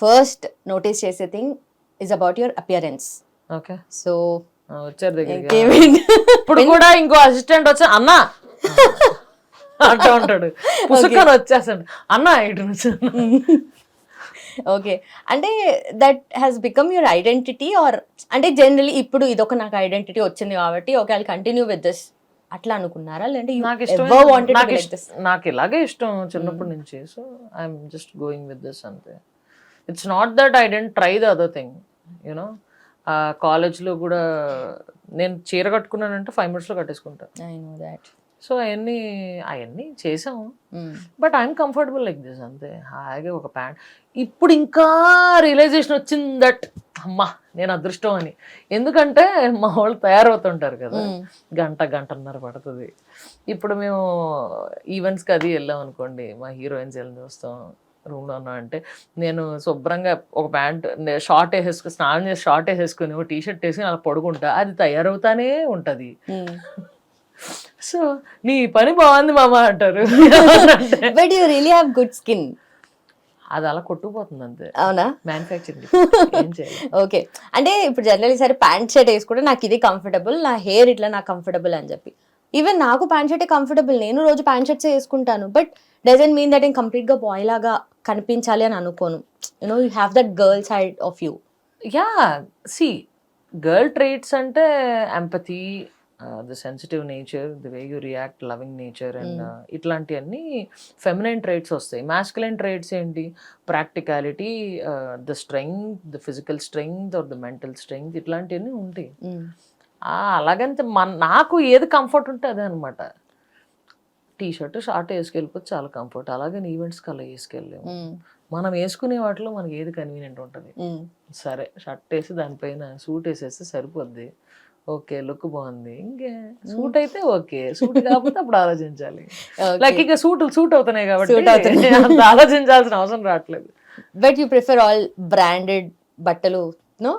First notice చేసే thing is about your appearance. Okay, so వచ్చారు దగ్గరికి. ఇప్పుడు కూడా ఇంకో అసిస్టెంట్ వచ్చా అన్నా అంటూ ఉంటాడు, పుసుకొని వచ్చేస్తాడు అన్నా ఇటు నుంచి. ఓకే, అంటే that has become your identity or అంటే జనరలీ ఇప్పుడు ఇదొక నాకు ఐడెంటిటీ వచ్చింది కాబట్టి okay I continue with this అట్లా అనుకున్నారా? లేదంటే నాకు ఇలాగే ఇష్టం చిన్నప్పటి నుంచి, so I'm just going with this అంతే. It's not that I didn't try the other thing, you know. కాలేజ్లో కూడా నేను చీర కట్టుకున్నానంటే 5 minutes కట్టేసుకుంటాను. I know that. సో అవన్నీ చేసాము, but I'm comfortable like this అంతే. హాయిగా ఒక ప్యాంట్. ఇప్పుడు ఇంకా రియలైజేషన్ వచ్చింది దట్ అమ్మా నేను అదృష్టం అని. ఎందుకంటే మా వాళ్ళు తయారవుతుంటారు కదా, గంటన్నర పడుతుంది. ఇప్పుడు మేము ఈవెంట్స్కి అది వెళ్ళాం అనుకోండి, మా హీరోయిన్స్ వెళ్ళి చూస్తాం, రూమ్లో ఉన్నాం అంటే నేను శుభ్రంగా ఒక ప్యాంట్ షార్ట్ వేసేసుకుని, స్నానం చేసి షార్ట్ వేసేసుకుని ఒక టీషర్ట్ వేసుకుని అలా పడుకుంటా, అది తయారవుతానే ఉంటుంది. సో నీ పని బాగుంది మామ అంటారు. But you really have good skin. అది అలా కొట్టుకుపోతుంది అంతే. అవునా? మ్యానుఫ్యాక్చరింగ్. ఓకే, అంటే ఇప్పుడు జనరల్ సరే ప్యాంట్ షర్ట్ వేసుకుంటే నాకు ఇది కంఫర్టబుల్, నా హెయిర్ ఇట్లా నాకు కంఫర్టబుల్ అని చెప్పి, ఈవెన్ నాకు ప్యాంట్ షర్టే కంఫర్టబుల్, నేను రోజు ప్యాంట్ షర్ట్స్ వేసుకుంటాను. బట్ డజంట్ మీన్ దట్ నేను కంప్లీట్గా బాయ్ లాగా కనిపించాలి అని అనుకోను. You know you have that girl side of you. Yeah, see girl traits అంటే empathy, the sensitive nature, the way you react, loving nature and ఇట్లాంటివన్నీ ఫెమినైన్ ట్రేట్స్ వస్తాయి. మాస్కులైన్ ట్రేట్స్ ఏంటి? Practicality, the strength, the physical strength or the mental strength, ఇట్లాంటివన్నీ ఉంటాయి. అలాగంటే నాకు ఏది comfort ఉంటే అదే అనమాట. టీషర్ట్ షార్ట్ వేసుకెళ్ళిపోతే చాలా కంఫర్ట్. అలాగే ఈవెంట్స్కి అలా వేసుకెళ్ళాము. మనం వేసుకునే వాటిలో మనకి ఏది కన్వీనియంట్ ఉంటుంది. సరే షర్ట్ వేసి దానిపైన సూట్ వేసేస్తే సరిపోద్ది, ఓకే లుక్ బాగుంది. ఇంకే సూట్ అయితే ఓకే, సూట్ కాకపోతే అప్పుడు ఆలోచించాలి. లైక్ ఇక సూట్ అవుతున్నాయి కాబట్టి అంత ఆలోచించాల్సిన అవసరం రావట్లేదు. But you prefer all branded బట్టలు? నో,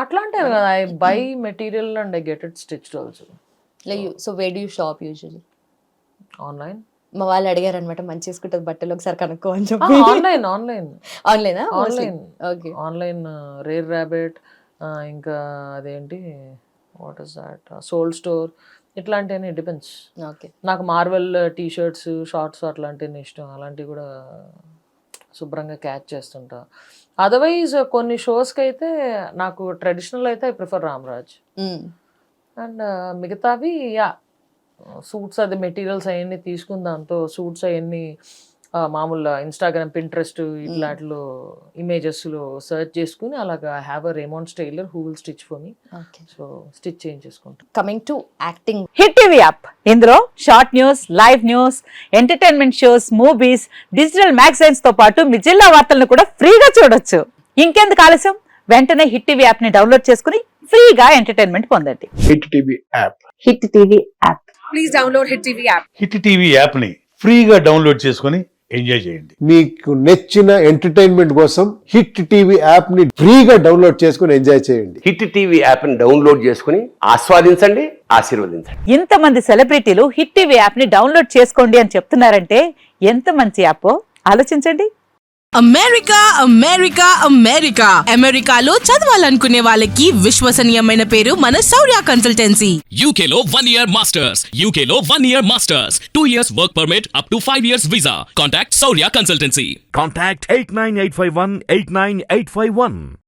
అట్లా అంటే I by material and I get it stitched also. So where do you shop usually? Online. మా వాళ్ళు అడిగారు అనమాట, మంచి వేసుకుంటుంది బట్టలు ఒకసారి కనుక్కో అని చెప్పి. ఆన్లైనా? ఓకే, ఆన్లైన్ రేర్ ర్యాబిట్, ఇంకా అదేంటి what is that, soul store, ఇట్లాంటివన్నీ డిపెండ్స్. ఓకే, నాకు మార్వెల్ టీషర్ట్స్ షార్ట్స్ అట్లాంటివి ఇష్టం, అలాంటివి కూడా శుభ్రంగా క్యాచ్ చేస్తుంటా. అదర్వైజ్ కొన్ని షోస్కి అయితే నాకు ట్రెడిషనల్ అయితే ఐ ప్రిఫర్ రామ్రాజ్, అండ్ మిగతావి యా సూట్స్, అది మెటీరియల్స్ అవన్నీ తీసుకుని దాంతో సూట్స్ అవన్నీ మామూలు ఇన్స్టాగ్రామ్, పింట్రెస్ట్ ఇట్లాంటిలో ఇమేజెస్లో సర్చ్ చేసుకుని అలాగా I have a Raymond tailor who will stitch for me. So stitch చేయించేసుకుంటాం. Coming to acting, hit TV app, ఇందులో short news, live news, entertainment shows, movies, digital magazines తో పాటు మీ జిల్లా వార్తలను కూడా ఫ్రీగా చూడొచ్చు. ఇంకెందుకు ఆలస్యం, వెంటనే హిట్ టీవీ యాప్ ని డౌన్లోడ్ చేసుకుని ఫ్రీగా ఎంటర్టైన్మెంట్ పొందండి. Hit TV app. Hit TV app. Please download hit TV app. Hit TV app ని ఫ్రీగా డౌన్లోడ్ చేసుకుని ఎంజాయ్ చేయండి. మీకు నచ్చిన ఎంటర్టైన్మెంట్ కోసం హిట్ టీవీ యాప్ ని ఫ్రీగా డౌన్లోడ్ చేసుకుని ఎంజాయ్ చేయండి. హిట్ టీవీ యాప్ ని డౌన్లోడ్ చేసుకుని ఆస్వాదించండి, ఆశీర్వదించండి. ఇంతమంది సెలబ్రిటీలు హిట్ టీవీ యాప్ ని డౌన్లోడ్ చేసుకోండి అని చెప్తున్నారంటే ఎంత మంచి యాప్ ఆలోచించండి. అమెరికా అమెరికా అమెరికా అమెరికాలో చదవాలనుకునే వాళ్ళకి విశ్వసనీయమైన పేరు మన శౌర్య కన్సల్టెన్సీ. UK లో 1 year masters, UK లో 1 year masters, 2 years work permit up to 5 years visa. Contact Saurya Consultancy. Contact 89851 89851.